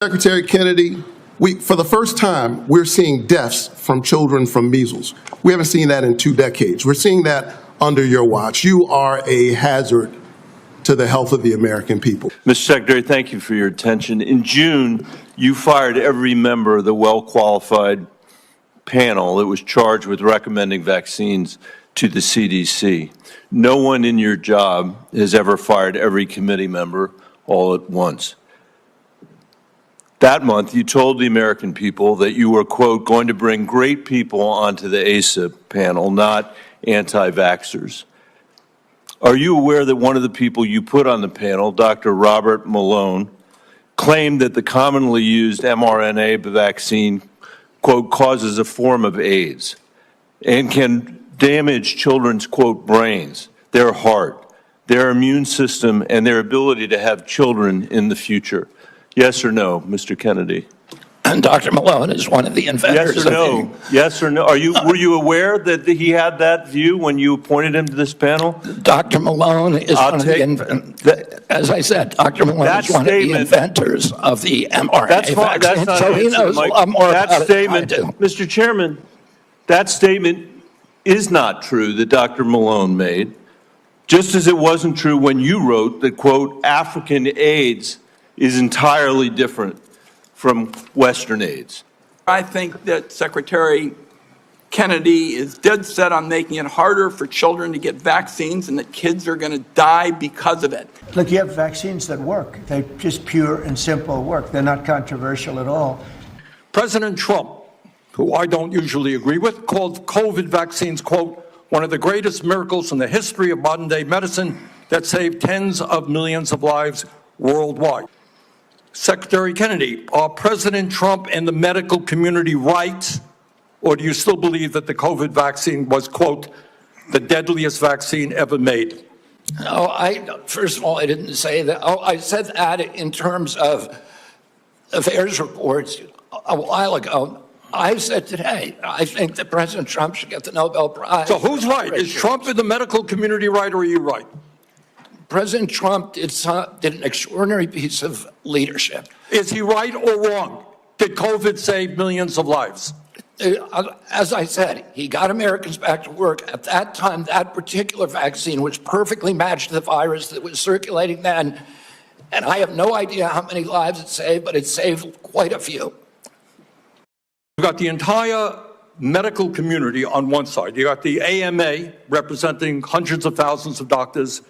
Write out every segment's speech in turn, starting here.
Secretary Kennedy, for the first time, we're seeing deaths from children from measles. We haven't seen that in 2 decades. We're seeing that under your watch. You are a hazard to the health of the American people. Mr. Secretary, thank you for your attention. In June, you fired every member of the well-qualified panel that was charged with recommending vaccines to the CDC. No one in your job has ever fired every committee member all at once. That month, you told the American people that you were, quote, going to bring great people onto the ACIP panel, not anti-vaxxers. Are you aware that one of the people you put on the panel, Dr. Robert Malone, claimed that the commonly used mRNA vaccine, quote, causes a form of AIDS and can damage children's, quote, brains, their heart, their immune system, and their ability to have children in the future? Yes or no, Mr. Kennedy? And Dr. Malone is one of the inventors. Yes or no? Yes or no? Were you aware that he had that view when you appointed him to this panel? Dr. Malone is one of the inventors. As I said, Dr. Malone is one of the inventors of the mRNA vaccine, so he knows a lot more about it than I do. Mr. Chairman, that statement is not true that Dr. Malone made, just as it wasn't true when you wrote that, quote, African AIDS is entirely different from Western AIDS. I think that Secretary Kennedy is dead set on making it harder for children to get vaccines and that kids are going to die because of it. Look, you have vaccines that work. They just pure and simple work. They're not controversial at all. President Trump, who I don't usually agree with, called COVID vaccines, quote, one of the greatest miracles in the history of modern-day medicine that saved tens of millions of lives worldwide. Secretary Kennedy, are President Trump and the medical community right, or do you still believe that the COVID vaccine was, quote, the deadliest vaccine ever made? No, first of all, I didn't say that. I said that in terms of affairs reports a while ago. I said today, I think that President Trump should get the Nobel Prize. So who's right? Is Trump in the medical community right, or are you right? President Trump did an extraordinary piece of leadership. Is he right or wrong? Did COVID save millions of lives? As I said, he got Americans back to work. At that time, that particular vaccine was perfectly matched to the virus that was circulating then. And I have no idea how many lives it saved, but it saved quite a few. You've got the entire medical community on one side. You got the AMA representing hundreds of thousands of doctors,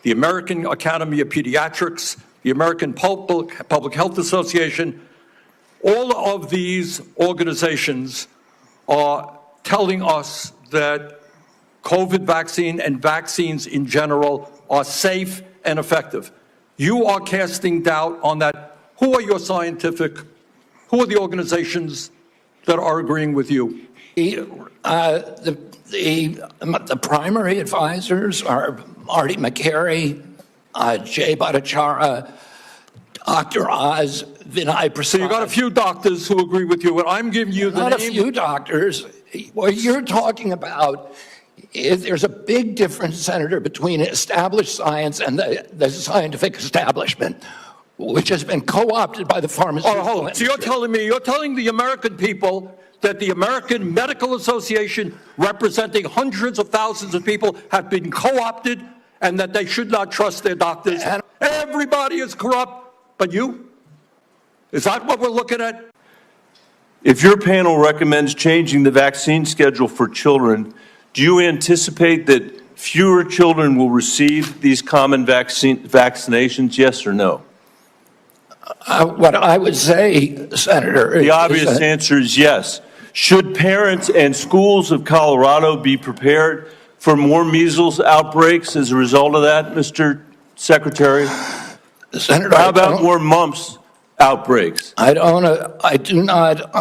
the American Academy of Pediatrics, the American Public Health Association. All of these organizations are telling us that COVID vaccine and vaccines in general are safe and effective. You are casting doubt on that. Who are the organizations that are agreeing with you? The primary advisors are Marty McCary, Jay Bhattacharya, Dr. Oz, Vinay Prasad. So you got a few doctors who agree with you, and I'm giving you the Not a few doctors. What you're talking about is there's a big difference, Senator, between established science and the scientific establishment, which has been co-opted by the pharmaceutical industry. So you're telling the American people that the American Medical Association, representing hundreds of thousands of people, have been co-opted and that they should not trust their doctors. And everybody is corrupt, but you? Is that what we're looking at? If your panel recommends changing the vaccine schedule for children, do you anticipate that fewer children will receive these common vaccinations, yes or no? What I would say, Senator, the obvious answer is yes. Should parents and schools of Colorado be prepared for more measles outbreaks as a result of that, Mr. Secretary? Senator, how about more mumps outbreaks? I do not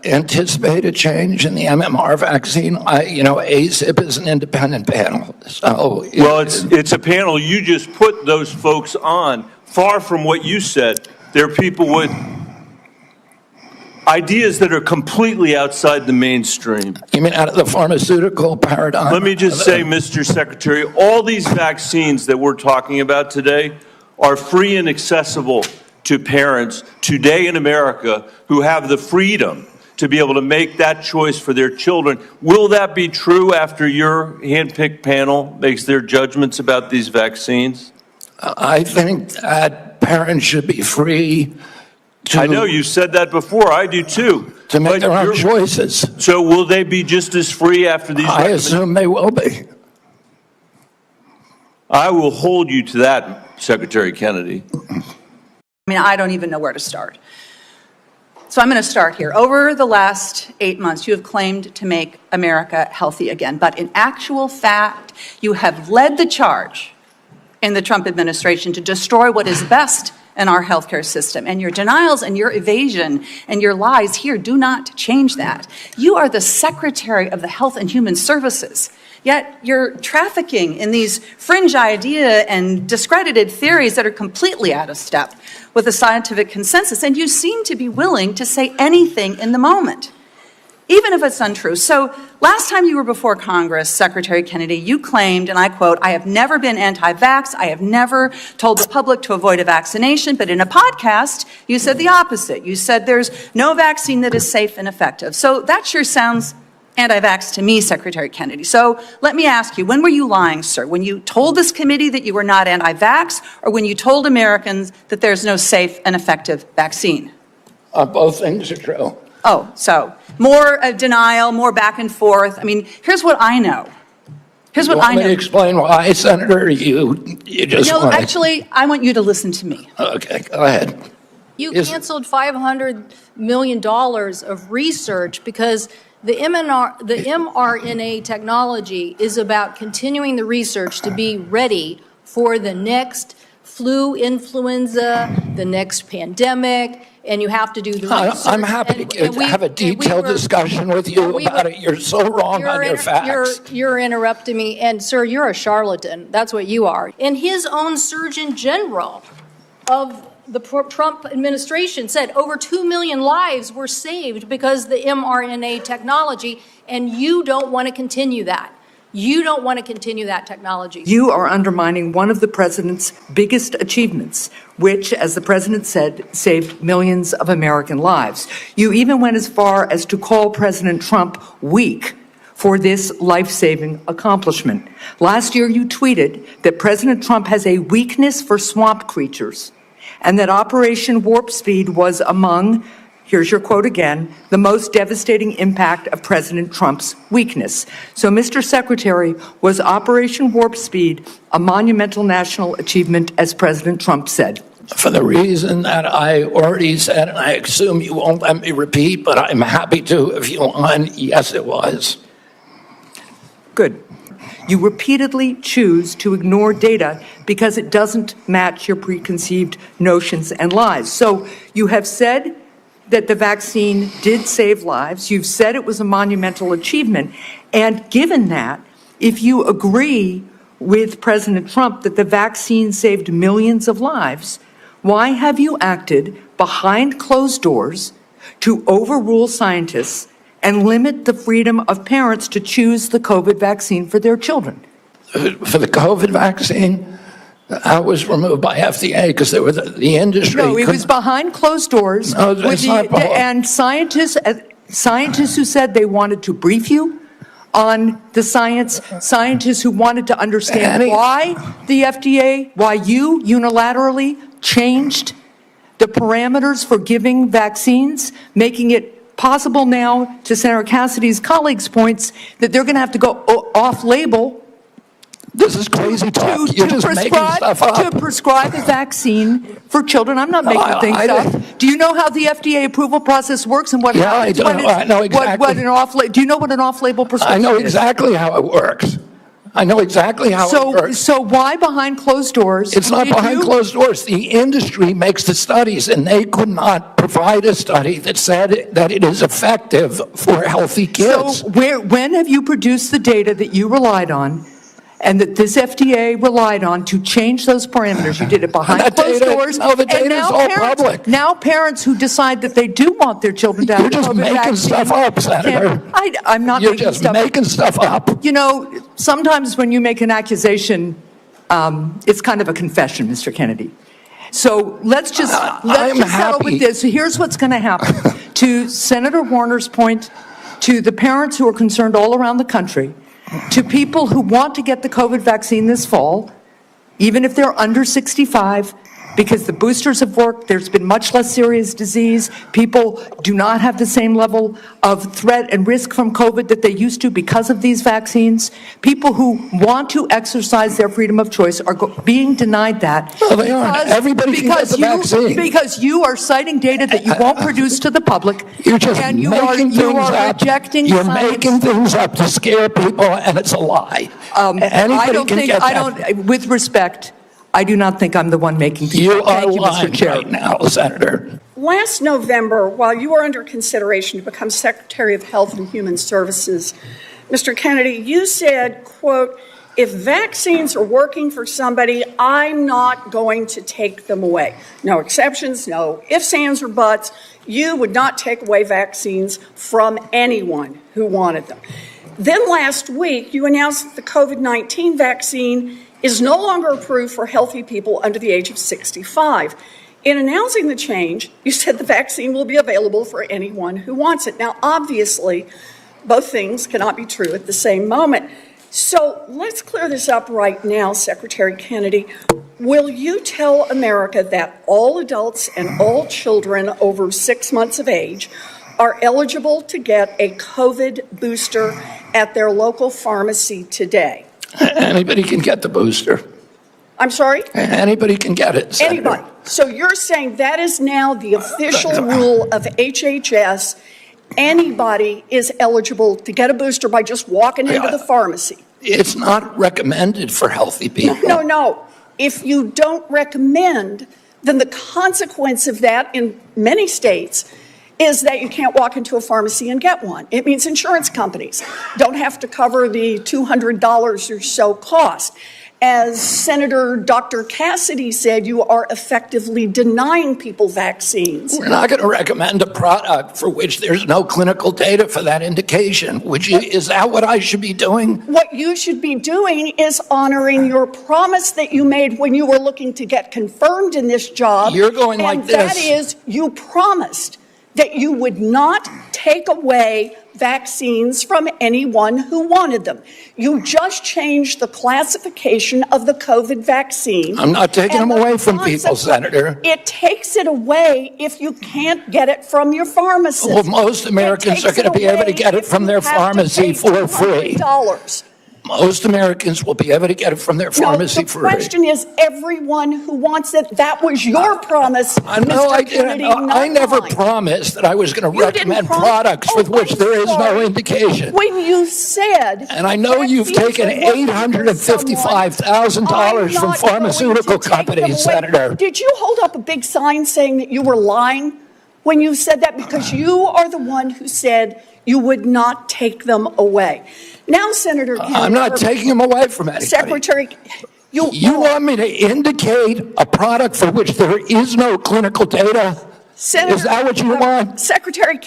anticipate a change in the MMR vaccine. ACIP is an independent panel. So well, it's a panel you just put those folks on. Far from what you said, they're people with ideas that are completely outside the mainstream. You mean out of the pharmaceutical paradigm? Let me just say, Mr. Secretary, all these vaccines that we're talking about today are free and accessible to parents today in America who have the freedom to be able to make that choice for their children. Will that be true after your handpicked panel makes their judgments about these vaccines? I think that parents should be free to... I know you said that before. I do too. To make But their own you're- choices. So will they be just as free after these? I assume they will be. I will hold you to that, Secretary Kennedy. I mean, I don't even know where to start. So I'm going to start here. Over the last 8 months, you have claimed to make America healthy again. But in actual fact, you have led the charge in the Trump administration to destroy what is best in our healthcare system. And your denials and your evasion and your lies here do not change that. You are the Secretary of the Health and Human Services. Yet you're trafficking in these fringe idea and discredited theories that are completely out of step with the scientific consensus, and you seem to be willing to say anything in the moment, even if it's untrue. So last time you were before Congress, Secretary Kennedy, you claimed, and I quote, "I have never been anti-vax. I have never told the public to avoid a vaccination." But in a podcast, you said the opposite. You said there's no vaccine that is safe and effective. So that sure sounds anti-vax to me, Secretary Kennedy. So let me ask you, when were you lying, sir? When you told this committee that you were not anti-vax, or when you told Americans that there's no safe and effective vaccine? Both things are true. Oh, so more denial, more back and forth. I mean, here's what I know. Here's what I Want me to know. explain why, Senator? You just No, want to... actually, I want you to listen to me. Okay, go ahead. You Is- canceled $500 million of research because the mRNA technology is about continuing the research to be ready for the next flu, influenza, the next pandemic, and you have to do the research. I'm happy to have a detailed discussion with you about it. You're so wrong on your facts. You're interrupting me, and sir, you're a charlatan. That's what you are. And his own Surgeon General of the Trump administration said over 2 million lives were saved because of the mRNA technology, and you don't want to continue that. You don't want to continue that technology. You are undermining one of the president's biggest achievements, which, as the president said, saved millions of American lives. You even went as far as to call President Trump weak for this life-saving accomplishment. Last year, you tweeted that President Trump has a weakness for swamp creatures, and that Operation Warp Speed was among, here's your quote again, the most devastating impact of President Trump's weakness. So, Mr. Secretary, was Operation Warp Speed a monumental national achievement, as President Trump said? For the reason that I already said, and I assume you won't let me repeat, but I'm happy to if you want, yes, it was. Good. You repeatedly choose to ignore data because it doesn't match your preconceived notions and lies. So you have said that the vaccine did save lives. You've said it was a monumental achievement. And given that, if you agree with President Trump that the vaccine saved millions of lives, why have you acted behind closed doors to overrule scientists and limit the freedom of parents to choose the COVID vaccine for their children? For the COVID vaccine, I was removed by FDA because there was the industry. No, it was behind closed doors. No, that's not Paul. And scientists who said they wanted to brief you on the science, scientists who wanted to understand why the FDA, why you unilaterally changed the parameters for giving vaccines, making it possible now, to Senator Cassidy's colleagues' points, that they're going to have to go off-label This is crazy talk. You're just making stuff up. to prescribe a vaccine for children. I'm not making things up. Do you know how the FDA approval process works and what happens? I know exactly. What an do you know what an off-label prescription is? I know exactly how it works. I know exactly how it works. So why behind closed doors? It's not behind closed doors. The industry makes the studies, and they could not provide a study that said that it is effective for healthy kids. So when have you produced the data that you relied on and that this FDA relied on to change those parameters? You did it behind closed doors. No, the data is all public. Now parents who decide that they do want their children to have You're just COVID making vaccine stuff up, Senator. I'm not You're making just stuff up. making stuff up. You know, sometimes when you make an accusation, it's kind of a confession, Mr. Kennedy. So let's just I'm settle with happy. this. Here's what's going to happen. To Senator Warner's point, to the parents who are concerned all around the country, to people who want to get the COVID vaccine this fall, even if they're under 65, because the boosters have worked, there's been much less serious disease, people do not have the same level of threat and risk from COVID that they used to because of these vaccines. People who want to exercise their freedom of choice are being denied that. No, they aren't. Everybody can get the vaccine. Because you are citing data that you won't produce to the public. You're just and you making things up. rejecting You're science. making things up to scare people, and it's a lie. Anybody can get that. With respect, I do not think I'm the one making things You up. are Thank you, lying Mr. Chair. right now, Senator. Last November, while you were under consideration to become Secretary of Health and Human Services, Mr. Kennedy, you said, quote, if vaccines are working for somebody, I'm not going to take them away. No exceptions, no ifs, ands, or buts. You would not take away vaccines from anyone who wanted them. Then last week, you announced that the COVID-19 vaccine is no longer approved for healthy people under the age of 65. In announcing the change, you said the vaccine will be available for anyone who wants it. Now, obviously, both things cannot be true at the same moment. So let's clear this up right now, Secretary Kennedy. Will you tell America that all adults and all children over 6 months of age are eligible to get a COVID booster at their local pharmacy today? Anybody can get the booster. I'm sorry? Anybody can get it, Senator. Anybody. So you're saying that is now the official rule of HHS. Anybody is eligible to get a booster by just walking into the pharmacy. It's not recommended for healthy people. No. If you don't recommend, then the consequence of that in many states is that you can't walk into a pharmacy and get one. It means insurance companies don't have to cover the $200 or so cost. As Senator Dr. Cassidy said, you are effectively denying people vaccines. We're not going to recommend a product for which there's no clinical data for that indication. Is that what I should be doing? What you should be doing is honoring your promise that you made when you were looking to get confirmed in this job. You're going like and this. That is, you promised that you would not take away vaccines from anyone who wanted them. You just changed the classification of the COVID vaccine. I'm not taking them away from people, Senator. It takes it away if you can't get it from your pharmacist. Well, most Americans are going to be able to get it from their pharmacy for free. Most Americans will be able to get it from their pharmacy for free. The question is everyone who wants it. That was your promise, No, I Mr. Kennedy, didn't. I never mine. promised that I was going to You didn't recommend promise- products with which I'm there is no sorry. indication. When you said, And I know you've vaccines taken are working for $855,000 from someone, I'm not pharmaceutical going to take them companies, away. Senator. Did you hold up a big sign saying that you were lying when you said that? Because you are the one who said you would not take them away. Now, Senator Kennedy, I'm not taking them away from anybody. Secretary, You want me to indicate a product for which there is no clinical data? Senator, Is that what you want? Secretary